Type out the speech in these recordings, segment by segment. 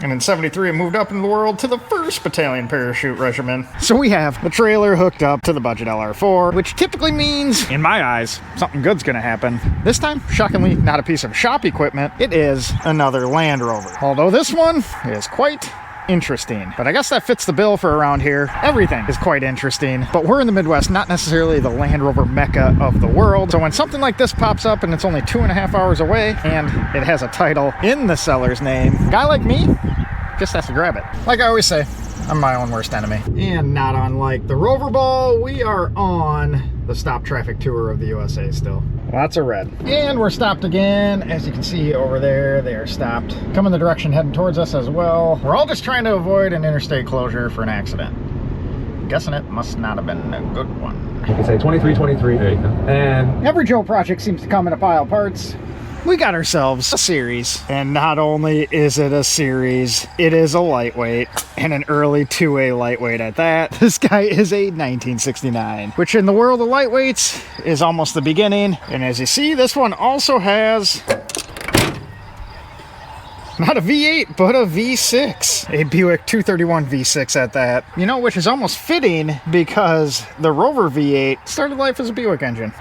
And in 73, it moved up in the world to the 1st Battalion Parachute Regiment. So we have the trailer hooked up to the budget LR4, which typically means, in my eyes, something good's gonna happen. This time, shockingly, not a piece of shop equipment. It is another Land Rover. Although this one is quite interesting, but I guess that fits the bill for around here. Everything is quite interesting, but we're in the Midwest, not necessarily the Land Rover mecca of the world. So when something like this pops up and it's only 2.5 hours away and it has a title in the seller's name, a guy like me just has to grab it. Like I always say, I'm my own worst enemy. And not unlike the Rover Ball, we are on the stop traffic tour of the USA still. Lots of red. And we're stopped again. As you can see over there, they are stopped. Coming the direction heading towards us as well. We're all just trying to avoid an interstate closure for an accident. I'm guessing it must not have been a good one. You can say 2323. There you go. And every Joe project seems to come in a pile of parts. We got ourselves a series, and not only is it a series, it is a lightweight, and an early 2A lightweight at that. This guy is a 1969, which in the world of lightweights is almost the beginning. And as you see, this one also has not a V8, but a V6. A Buick 231 V6 at that. You know, which is almost fitting because the Rover V8 started life as a Buick engine.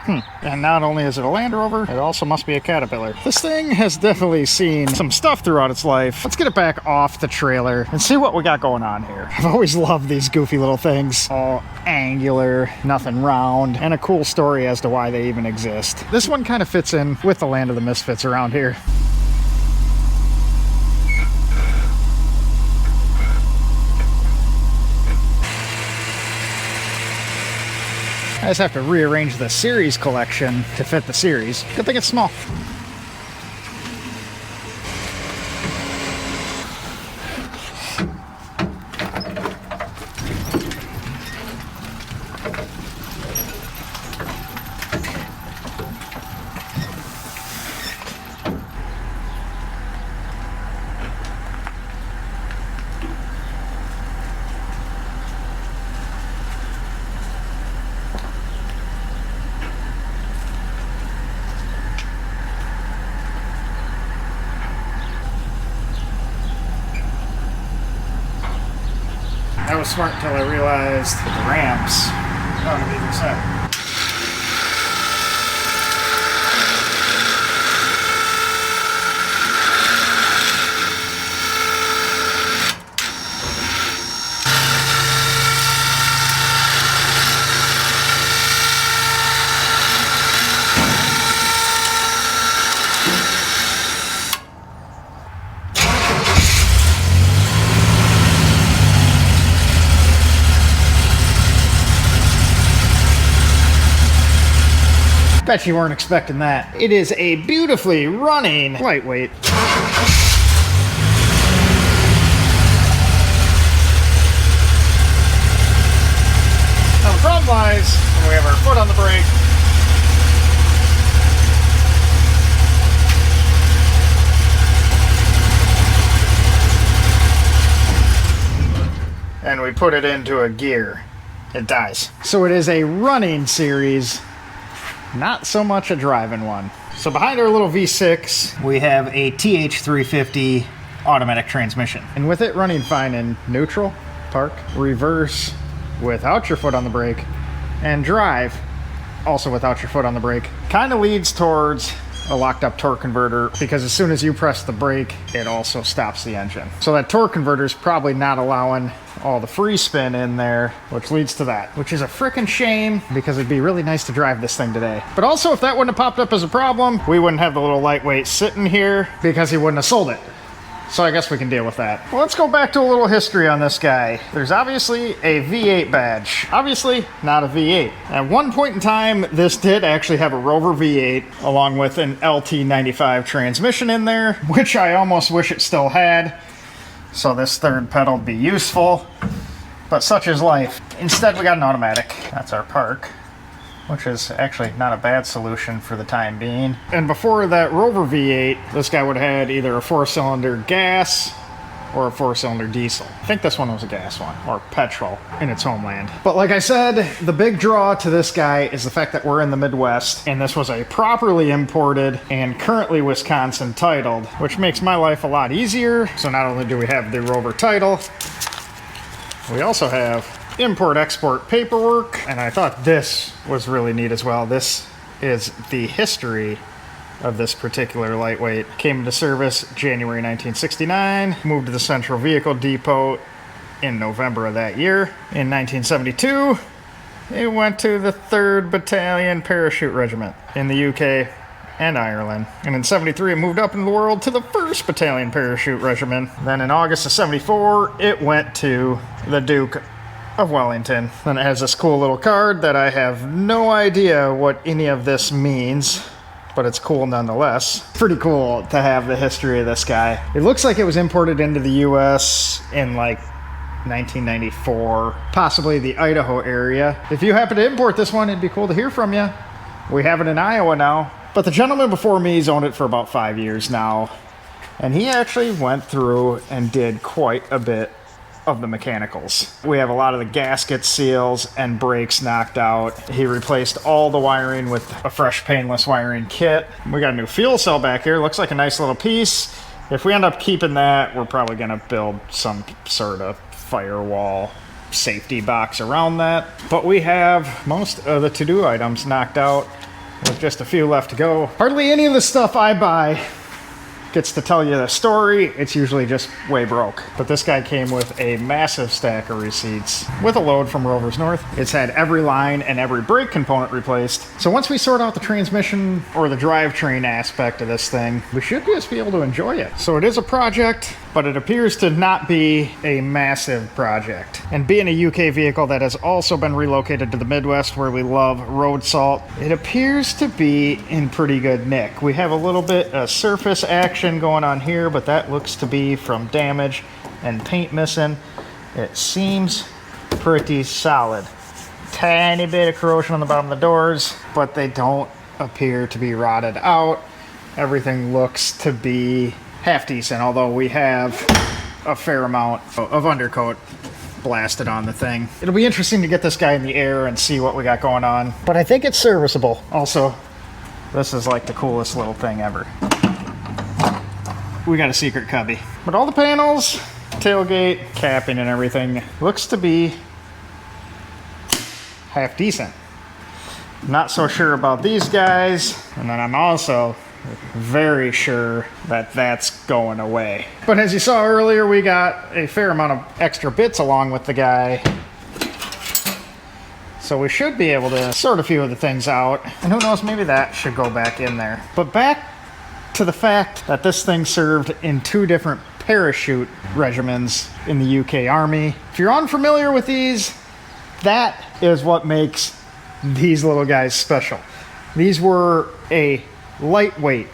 And not only is it a Land Rover, it also must be a Caterpillar. This thing has definitely seen some stuff throughout its life. Let's get it back off the trailer and see what we got going on here. I've always loved these goofy little things. All angular, nothing round, and a cool story as to why they even exist. This one kind of fits in with the land of the misfits around here. I just have to rearrange the series collection to fit the series. Good thing it's small. That was smart until I realized that the ramps on either side. Bet you weren't expecting that. It is a beautifully running lightweight. Now the problem lies when we have our foot on the brake. And we put it into a gear. It dies. So it is a running series. Not so much a driving one. So behind our little V6, we have a TH350 automatic transmission. And with it running fine in neutral, park, reverse, without your foot on the brake, and drive, also without your foot on the brake, kind of leads towards a locked up torque converter, because as soon as you press the brake, it also stops the engine. So that torque converter is probably not allowing all the free spin in there, which leads to that, which is a frickin' shame, because it'd be really nice to drive this thing today. But also, if that wouldn't have popped up as a problem, we wouldn't have the little lightweight sitting here, because he wouldn't have sold it. So I guess we can deal with that. Well, let's go back to a little history on this guy. There's obviously a V8 badge. Obviously not a V8. At one point in time, this did actually have a Rover V8 along with an LT95 transmission in there, which I almost wish it still had. So this third pedal would be useful, but such is life. Instead, we got an automatic. That's our park, which is actually not a bad solution for the time being. And before that Rover V8, this guy would have had either a 4-cylinder gas or a 4-cylinder diesel. I think this one was a gas one, or petrol in its homeland. But like I said, the big draw to this guy is the fact that we're in the Midwest, and this was a properly imported and currently Wisconsin titled, which makes my life a lot easier. So not only do we have the Rover title, we also have import-export paperwork, and I thought this was really neat as well. This is the history of this particular lightweight. Came into service January 1969, moved to the Central Vehicle Depot in November of that year. In 1972, it went to the 3rd Battalion Parachute Regiment in the UK and Ireland. And in 73, it moved up in the world to the 1st Battalion Parachute Regiment. Then in August of 74, it went to the Duke of Wellington. Then it has this cool little card that I have no idea what any of this means, but it's cool nonetheless. Pretty cool to have the history of this guy. It looks like it was imported into the US in like 1994, possibly the Idaho area. If you happen to import this one, it'd be cool to hear from you. We have it in Iowa now. But the gentleman before me's owned it for about 5 years now, and he actually went through and did quite a bit of the mechanicals. We have a lot of the gasket seals and brakes knocked out. He replaced all the wiring with a fresh painless wiring kit. We got a new fuel cell back here. Looks like a nice little piece. If we end up keeping that, we're probably gonna build some sort of firewall safety box around that. But we have most of the to-do items knocked out with just a few left to go. Hardly any of the stuff I buy gets to tell you the story. It's usually just way broke. But this guy came with a massive stack of receipts with a load from Rovers North. It's had every line and every brake component replaced. So once we sort out the transmission or the drivetrain aspect of this thing, we should just be able to enjoy it. So it is a project, but it appears to not be a massive project. And being a UK vehicle that has also been relocated to the Midwest where we love road salt, it appears to be in pretty good nick. We have a little bit of surface action going on here, but that looks to be from damage and paint missing. It seems pretty solid. Tiny bit of corrosion on the bottom of the doors, but they don't appear to be rotted out. Everything looks to be half decent, although we have a fair amount of undercoat blasted on the thing. It'll be interesting to get this guy in the air and see what we got going on, but I think it's serviceable. Also, this is like the coolest little thing ever. We got a secret cubby. But all the panels, tailgate, capping and everything looks to be half decent. Not so sure about these guys, and then I'm also very sure that that's going away. But as you saw earlier, we got a fair amount of extra bits along with the guy. So we should be able to sort a few of the things out. And who knows, maybe that should go back in there. But back to the fact that this thing served in 2 different parachute regiments in the UK Army. If you're unfamiliar with these, that is what makes these little guys special. These were a lightweight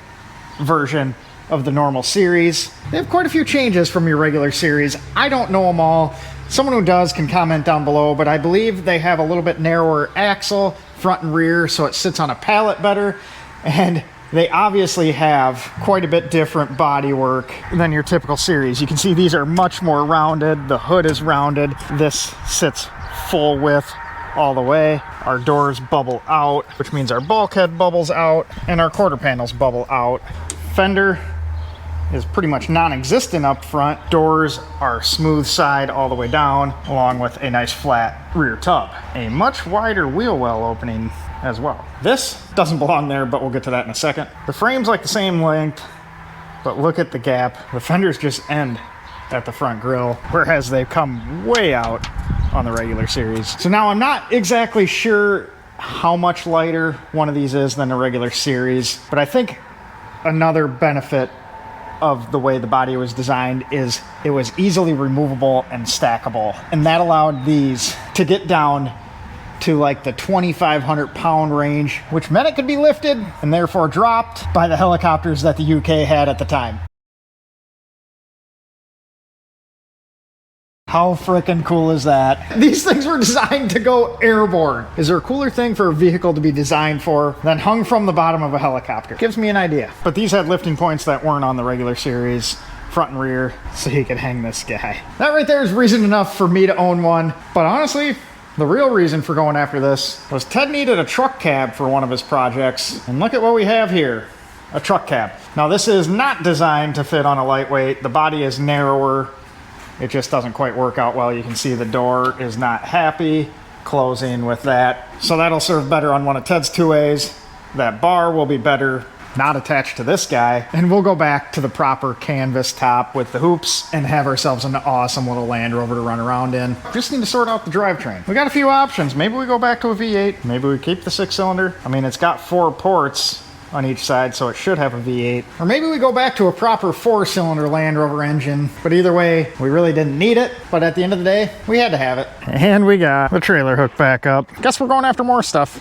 version of the normal series. They have quite a few changes from your regular series. I don't know them all. Someone who does can comment down below, but I believe they have a little bit narrower axle, front and rear, so it sits on a pallet better. And they obviously have quite a bit different bodywork than your typical series. You can see these are much more rounded. The hood is rounded. This sits full width all the way. Our doors bubble out, which means our bulkhead bubbles out and our quarter panels bubble out. Fender is pretty much non-existent up front. Doors are smooth side all the way down, along with a nice flat rear tub. A much wider wheel well opening as well. This doesn't belong there, but we'll get to that in a second. The frame's like the same length, but look at the gap. The fenders just end at the front grille, whereas they come way out on the regular series. So now I'm not exactly sure how much lighter one of these is than a regular series, but I think another benefit of the way the body was designed is it was easily removable and stackable, and that allowed these to get down to like the 2,500 pound range, which meant it could be lifted and therefore dropped by the helicopters that the UK had at the time. How freaking cool is that? These things were designed to go airborne. Is there a cooler thing for a vehicle to be designed for than hung from the bottom of a helicopter? Gives me an idea. But these had lifting points that weren't on the regular series. front and rear, so he could hang this guy. That right there is reason enough for me to own one. But honestly, the real reason for going after this was Ted needed a truck cab for one of his projects. And look at what we have here, a truck cab. Now this is not designed to fit on a lightweight. The body is narrower. It just doesn't quite work out well. You can see the door is not happy closing with that. So that'll serve better on one of Ted's 2As. That bar will be better not attached to this guy. And we'll go back to the proper canvas top with the hoops and have ourselves an awesome little Land Rover to run around in. Just need to sort out the drivetrain. We got a few options. Maybe we go back to a V8. Maybe we keep the 6-cylinder. I mean, it's got 4 ports on each side, so it should have a V8. Or maybe we go back to a proper 4-cylinder Land Rover engine. But either way, we really didn't need it. But at the end of the day, we had to have it. And we got the trailer hooked back up. Guess we're going after more stuff.